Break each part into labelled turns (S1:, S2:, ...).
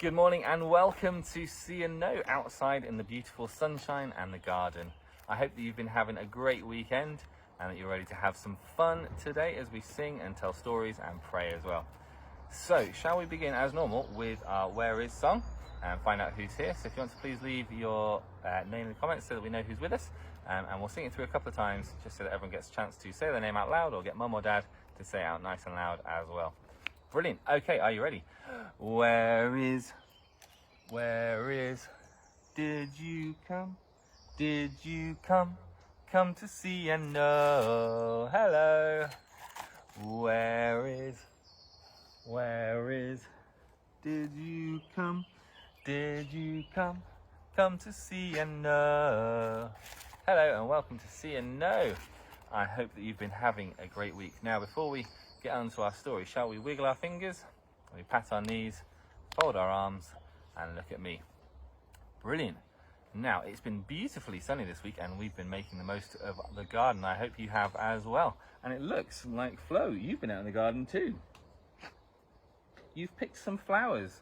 S1: Good morning and welcome to See and Know outside in the beautiful sunshine and the garden. I hope that you've been having a great weekend and that you're ready to have some fun today as we sing and tell stories and pray as well. So, shall we begin as normal with our Where Is song and find out who's here. So if you want to please leave your name in the comments so that we know who's with us, and we'll sing it through a couple of times just so that everyone gets a chance to say their name out loud or get mum or dad to say it out nice and loud as well. Brilliant. Okay, are you ready? Where is, did you come to see and know? Hello. Where is, did you come to see and know? Hello and welcome to See and Know. I hope that you've been having a great week. Now, before we get on to our story, shall we wiggle our fingers, we pat our knees, fold our arms, and look at me. Brilliant. Now, it's been beautifully sunny this week, and we've been making the most of the garden. I hope you have as well. And it looks like, Flo, you've been out in the garden too. You've picked some flowers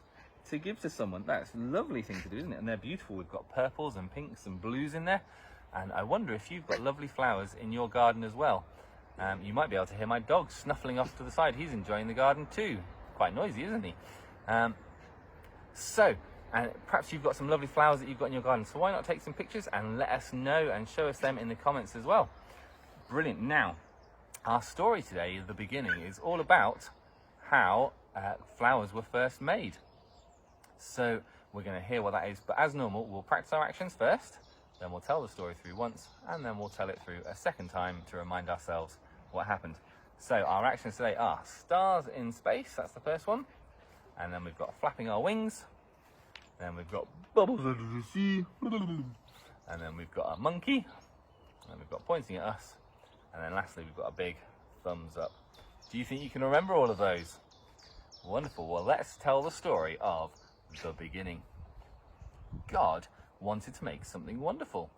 S1: to give to someone. That's a lovely thing to do, isn't it? And they're beautiful. We've got purples and pinks and blues in there. And I wonder if you've got lovely flowers in your garden as well. You might be able to hear my dog snuffling off to the side. He's enjoying the garden too. Quite noisy, isn't he? And perhaps you've got some lovely flowers that you've got in your garden. So why not take some pictures and let us know and show us them in the comments as well. Brilliant. Now, our story today, the beginning, is all about how flowers were first made. So we're going to hear what that is. But as normal, we'll practice our actions first. Then we'll tell the story through once, and then we'll tell it through a second time to remind ourselves what happened. So our actions today are stars in space, that's the first one. And then we've got flapping our wings. Then we've got bubbles under the sea. And then we've got a monkey. And we've got pointing at us. And then lastly, we've got a big thumbs up. Do you think you can remember all of those? Wonderful. Well, let's tell the story of the beginning. God wanted to make something wonderful.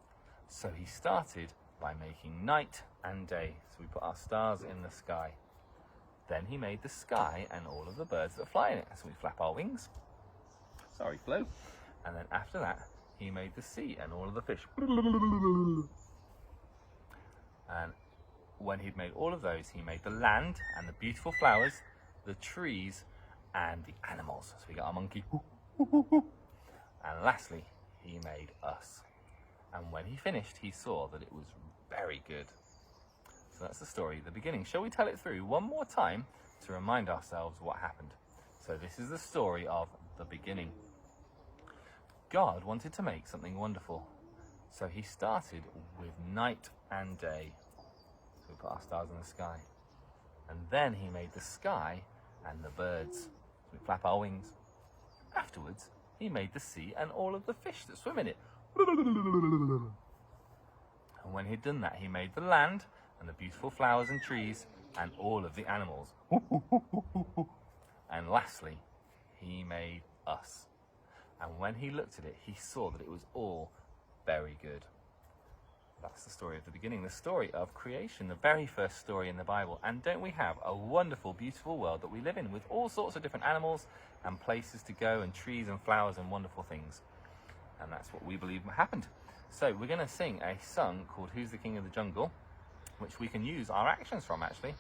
S1: So he started by making night and day. So we put our stars in the sky. Then he made the sky and all of the birds that fly in it. So we flap our wings. Sorry, Flo. And then after that, he made the sea and all of the fish. And when he'd made all of those, he made the land and the beautiful flowers, the trees, and the animals. So we got our monkey. And lastly, he made us. And when he finished, he saw that it was very good. So that's the story at the beginning. Shall we tell it through one more time to remind ourselves what happened? So this is the story of the beginning. God wanted to make something wonderful. So he started with night and day. So we put our stars in the sky. And then he made the sky and the birds. So we flap our wings. Afterwards, he made the sea and all of the fish that swim in it. And when he'd done that, he made the land and the beautiful flowers and trees and all of the animals. And lastly, he made us. And when he looked at it, he saw that it was all very good. That's the story of the beginning, the story of creation, the very first story in the Bible. And don't we have a wonderful, beautiful world that we live in with all sorts of different animals and places to go and trees and flowers and wonderful things. And that's what we believe happened. So we're going to sing a song called Who's the King of the Jungle, which we can use our actions from actually.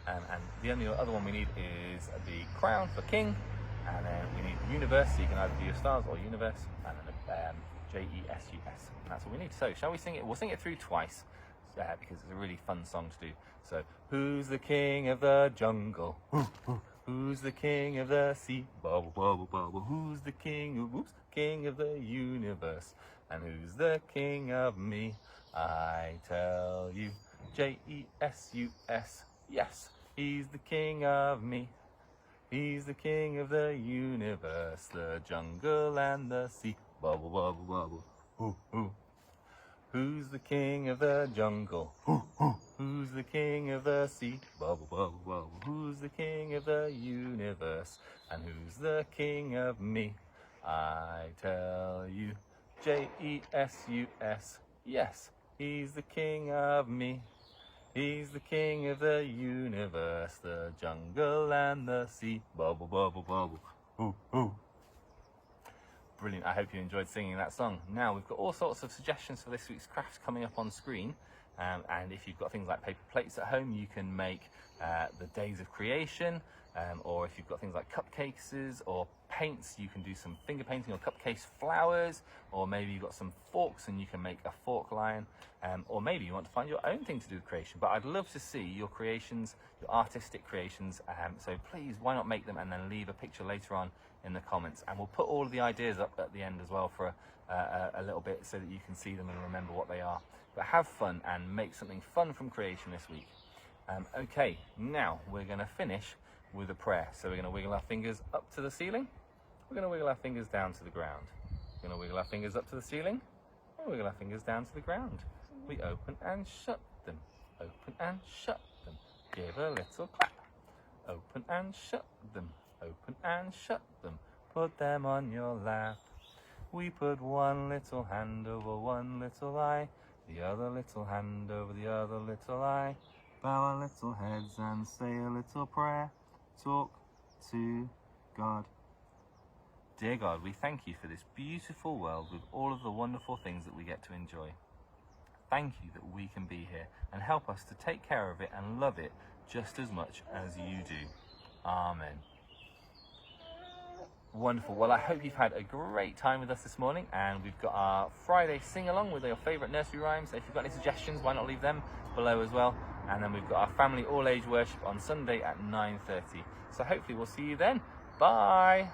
S1: And the only other one we need is the crown for king. And then we need universe, so you can either do your stars or universe. And then J-E-S-U-S. And that's what we need. So shall we sing it? We'll sing it through twice because it's a really fun song to do. So, who's the king of the jungle? Who's the king of the sea? Bubble, bubble, bubble. Who's the king of the universe? And who's the king of me? I tell you, J-E-S-U-S. Yes, he's the king of me. He's the king of the universe, the jungle and the sea. Bubble, bubble, bubble. Ooh, ooh. Who's the king of the jungle? Who's the king of the sea? Bubble, bubble, bubble. Who's the king of the universe? And who's the king of me? I tell you, J-E-S-U-S. Yes, he's the king of me. He's the king of the universe, the jungle and the sea. Bubble, bubble, bubble. Ooh, ooh. Brilliant. I hope you enjoyed singing that song. Now, we've got all sorts of suggestions for this week's crafts coming up on screen. And if you've got things like paper plates at home, you can make the days of creation. Or if you've got things like cupcakes or paints, you can do some finger painting or cupcake flowers. Or maybe you've got some forks and you can make a fork lion. Or maybe you want to find your own thing to do with creation. But I'd love to see your creations, your artistic creations. So please, why not make them and then leave a picture later on in the comments. And we'll put all of the ideas up at the end as well for a little bit so that you can see them and remember what they are. But have fun and make something fun from creation this week. Okay, now we're going to finish with a prayer. So we're going to wiggle our fingers up to the ceiling. We're going to wiggle our fingers down to the ground. We're going to wiggle our fingers up to the ceiling. And wiggle our fingers down to the ground. We open and shut them. Open and shut them. Give a little clap. Open and shut them. Open and shut them. Put them on your lap. We put one little hand over one little eye. The other little hand over the other little eye. Bow our little heads and say a little prayer. Talk to God. Dear God, we thank you for this beautiful world with all of the wonderful things that we get to enjoy. Thank you that we can be here and help us to take care of it and love it just as much as you do. Amen. Wonderful. Well, I hope you've had a great time with us this morning, and we've got our Friday sing-along with your favourite nursery rhymes. So if you've got any suggestions, why not leave them below as well. And then we've got our family all-age worship on Sunday at 9:30. So hopefully we'll see you then. Bye.